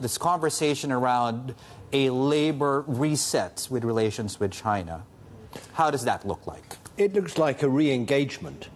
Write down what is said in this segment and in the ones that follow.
This conversation around a labor reset with relations with China, how does that look like? It looks like a re-engagement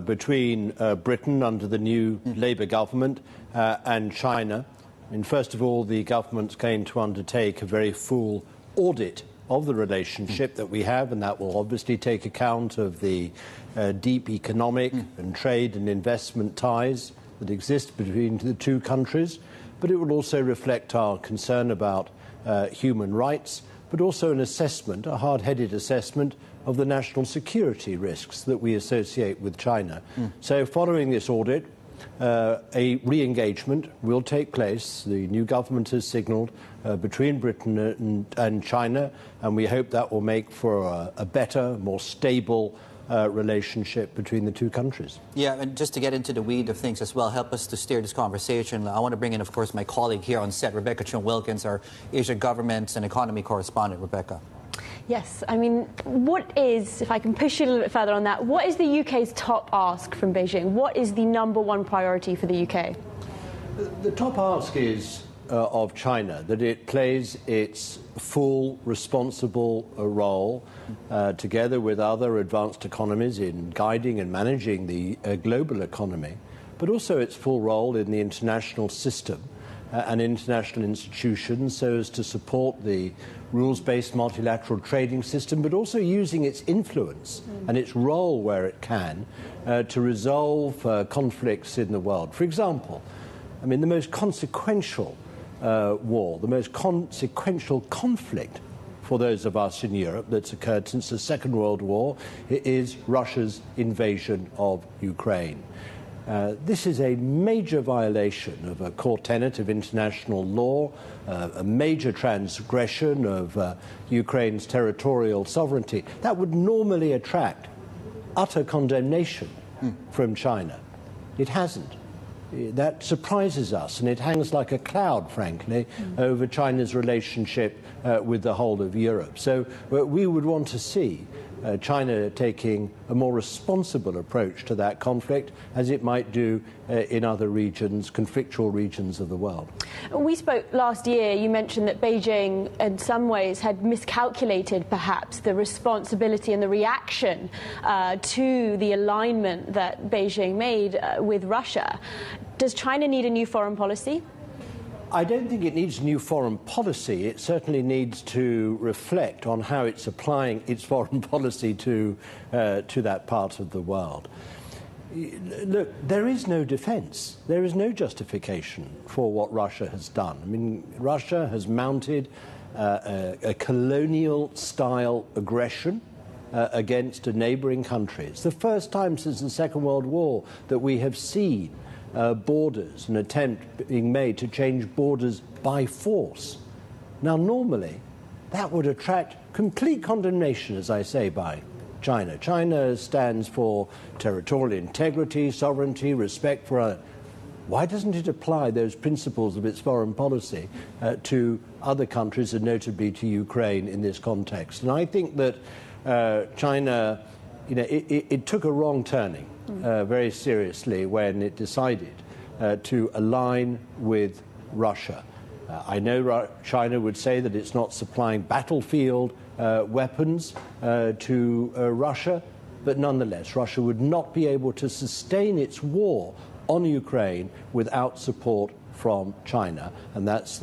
between Britain under the new Labour government and China. I mean, first of all, the government's going to undertake a very full audit of the relationship that we have, and that will obviously take account of the deep economic and trade and investment ties that exist between the two countries. But it will also reflect our concern about human rights, but also an assessment, a hard-headed assessment of the national security risks that we associate with China. So following this audit, a re-engagement will take place. The new government has signalled between Britain and China, and we hope that will make for a better, more stable relationship between the two countries. Yeah, and just to get into the weed of things as well, help us to steer this conversation. I want to bring in, of course, my colleague here on set, Rebecca Chung-Wilkins, our Asia Governments and Economy correspondent. Rebecca. Yes, I mean, what is, if I can push you a little bit further on that, what is the UK's top ask from Beijing? What is the #1 priority for the UK? The top ask is of China that it plays its full responsible role together with other advanced economies in guiding and managing the global economy, but also its full role in the international system and international institutions so as to support the rules-based multilateral trading system, but also using its influence and its role where it can to resolve conflicts in the world. For example, I mean, the most consequential war, the most consequential conflict for those of us in Europe that's occurred since the Second World War is Russia's invasion of Ukraine. This is a major violation of a core tenet of international law, a major transgression of Ukraine's territorial sovereignty. That would normally attract utter condemnation from China. It hasn't. That surprises us, and it hangs like a cloud, frankly, over China's relationship with the whole of Europe. So we would want to see China taking a more responsible approach to that conflict, as it might do in other regions, conflictual regions of the world. We spoke last year. You mentioned that Beijing, in some ways, had miscalculated, perhaps, the responsibility and the reaction to the alignment that Beijing made with Russia. Does China need a new foreign policy? I don't think it needs new foreign policy. It certainly needs to reflect on how it's applying its foreign policy to that part of the world. Look, there is no defense. There is no justification for what Russia has done. I mean, Russia has mounted a colonial-style aggression against a neighboring country. It's the first time since the Second World War that we have seen borders, an attempt being made to change borders by force. Now, normally, that would attract complete condemnation, as I say, by China. China stands for territorial integrity, sovereignty, respect for others. Why doesn't it apply those principles of its foreign policy to other countries, and notably to Ukraine in this context? And I think that China, it took a wrong turning very seriously when it decided to align with Russia. I know China would say that it's not supplying battlefield weapons to Russia, but nonetheless, Russia would not be able to sustain its war on Ukraine without support from China, and that's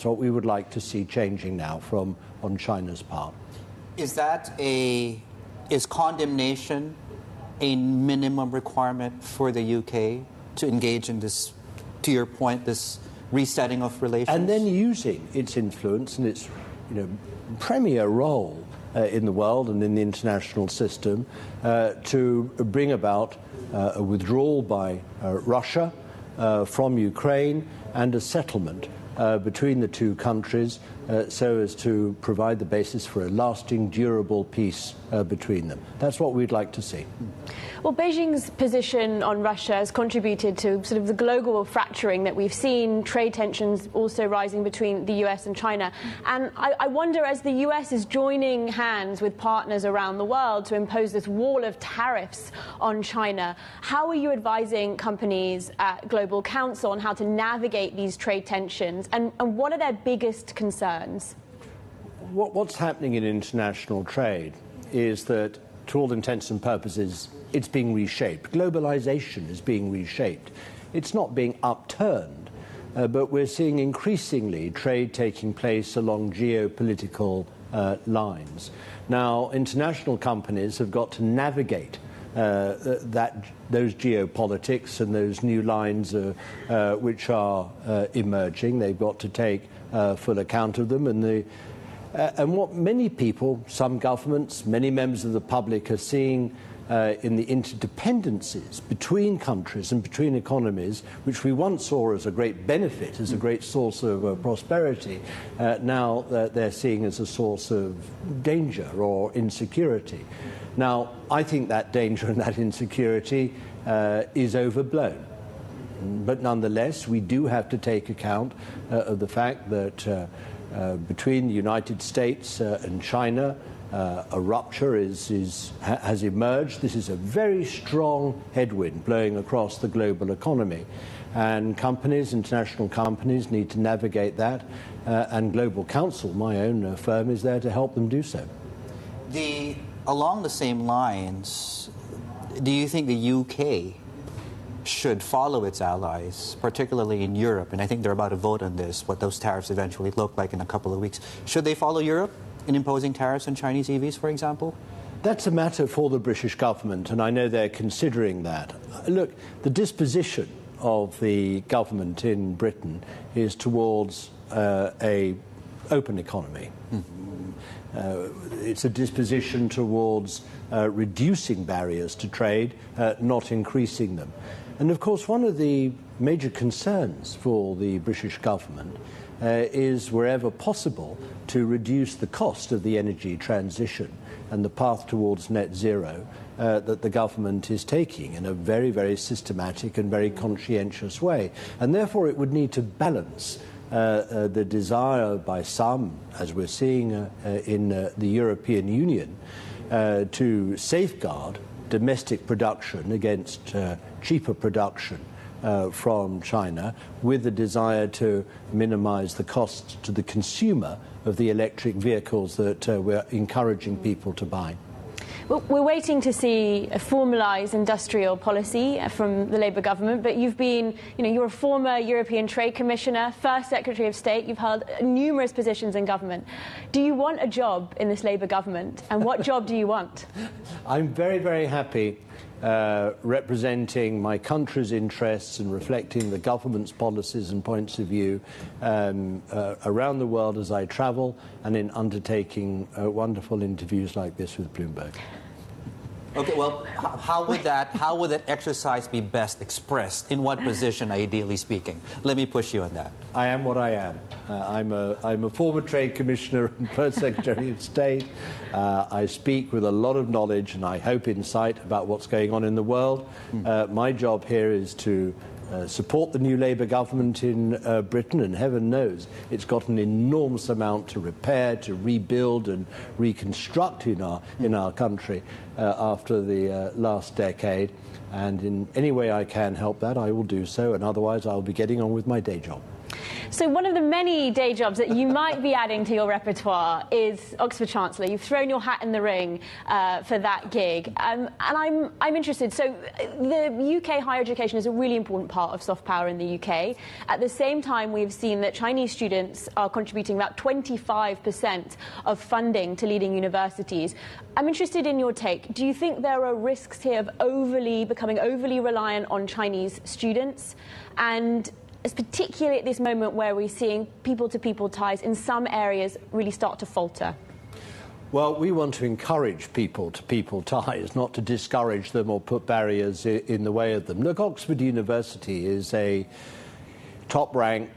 what we would like to see changing now on China's part. Is condemnation a minimum requirement for the UK to engage in this, to your point, this resetting of relations? And then using its influence and its premier role in the world and in the international system to bring about a withdrawal by Russia from Ukraine and a settlement between the two countries so as to provide the basis for a lasting, durable peace between them. That's what we'd like to see. Well, Beijing's position on Russia has contributed to sort of the global fracturing that we've seen, trade tensions also rising between the US and China. And I wonder, as the US is joining hands with partners around the world to impose this wall of tariffs on China, how are you advising companies at Global Council on how to navigate these trade tensions, and what are their biggest concerns? What's happening in international trade is that, to all intents and purposes, it's being reshaped. Globalization is being reshaped. It's not being upturned, but we're seeing increasingly trade taking place along geopolitical lines. Now, international companies have got to navigate those geopolitics and those new lines which are emerging. They've got to take full account of them. And what many people, some governments, many members of the public are seeing in the interdependencies between countries and between economies, which we once saw as a great benefit, as a great source of prosperity, now they're seeing as a source of danger or insecurity. Now, I think that danger and that insecurity is overblown. But nonetheless, we do have to take account of the fact that between the United States and China, a rupture has emerged. This is a very strong headwind blowing across the global economy. And companies, international companies, need to navigate that. And Global Council, my own firm, is there to help them do so. Along the same lines, do you think the UK should follow its allies, particularly in Europe? And I think they're about to vote on this, what those tariffs eventually look like in a couple of weeks. Should they follow Europe in imposing tariffs on Chinese EVs, for example? That's a matter for the British government, and I know they're considering that. Look, the disposition of the government in Britain is towards an open economy. It's a disposition towards reducing barriers to trade, not increasing them. And of course, one of the major concerns for the British government is, wherever possible, to reduce the cost of the energy transition and the path towards net zero that the government is taking in a very, very systematic and very conscientious way. And therefore, it would need to balance the desire by some, as we're seeing in the European Union, to safeguard domestic production against cheaper production from China, with the desire to minimize the costs to the consumer of the electric vehicles that we're encouraging people to buy. Well, we're waiting to see a formalised industrial policy from the Labour government, but you're a former European Trade Commissioner, first Secretary of State, you've held numerous positions in government. Do you want a job in this Labour government, and what job do you want? I'm very, very happy representing my country's interests and reflecting the government's policies and points of view around the world as I travel, and in undertaking wonderful interviews like this with Bloomberg. Okay, well, how would that exercise be best expressed? In what position, ideally speaking? Let me push you on that. I am what I am. I'm a former Trade Commissioner and First Secretary of State. I speak with a lot of knowledge and I hope insight about what's going on in the world. My job here is to support the new Labour government in Britain, and heaven knows it's got an enormous amount to repair, to rebuild and reconstruct in our country after the last decade. And in any way I can help that, I will do so, and otherwise I'll be getting on with my day job. So one of the many day jobs that you might be adding to your repertoire is Oxford Chancellor. You've thrown your hat in the ring for that gig. And I'm interested. So the UK higher education is a really important part of soft power in the UK. At the same time, we've seen that Chinese students are contributing about 25% of funding to leading universities. I'm interested in your take. Do you think there are risks here of becoming overly reliant on Chinese students? And particularly at this moment where we're seeing people-to-people ties in some areas really start to falter? Well, we want to encourage people-to-people ties, not to discourage them or put barriers in the way of them. Look, Oxford University is a top rank,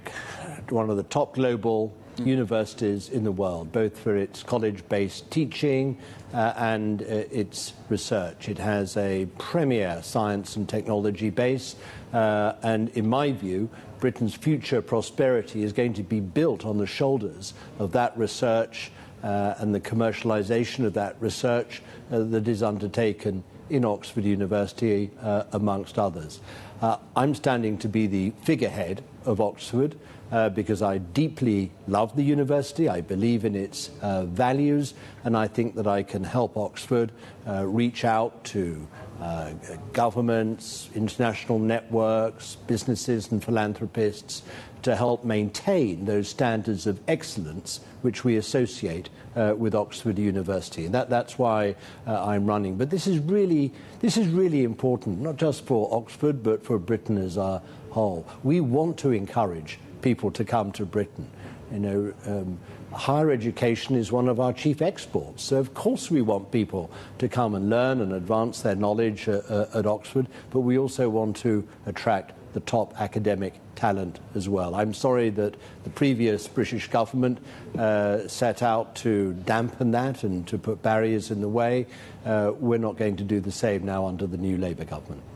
one of the top global universities in the world, both for its college-based teaching and its research. It has a premier science and technology base, and in my view, Britain's future prosperity is going to be built on the shoulders of that research and the commercialization of that research that is undertaken in Oxford University, amongst others. I'm standing to be the figurehead of Oxford because I deeply love the university, I believe in its values, and I think that I can help Oxford reach out to governments, international networks, businesses and philanthropists to help maintain those standards of excellence which we associate with Oxford University. And that's why I'm running. But this is really important, not just for Oxford, but for Britain as a whole. We want to encourage people to come to Britain. You know, higher education is one of our chief exports. So, of course, we want people to come and learn and advance their knowledge at Oxford, but we also want to attract the top academic talent as well. I'm sorry that the previous British government set out to dampen that and to put barriers in the way. We're not going to do the same now under the new Labour government.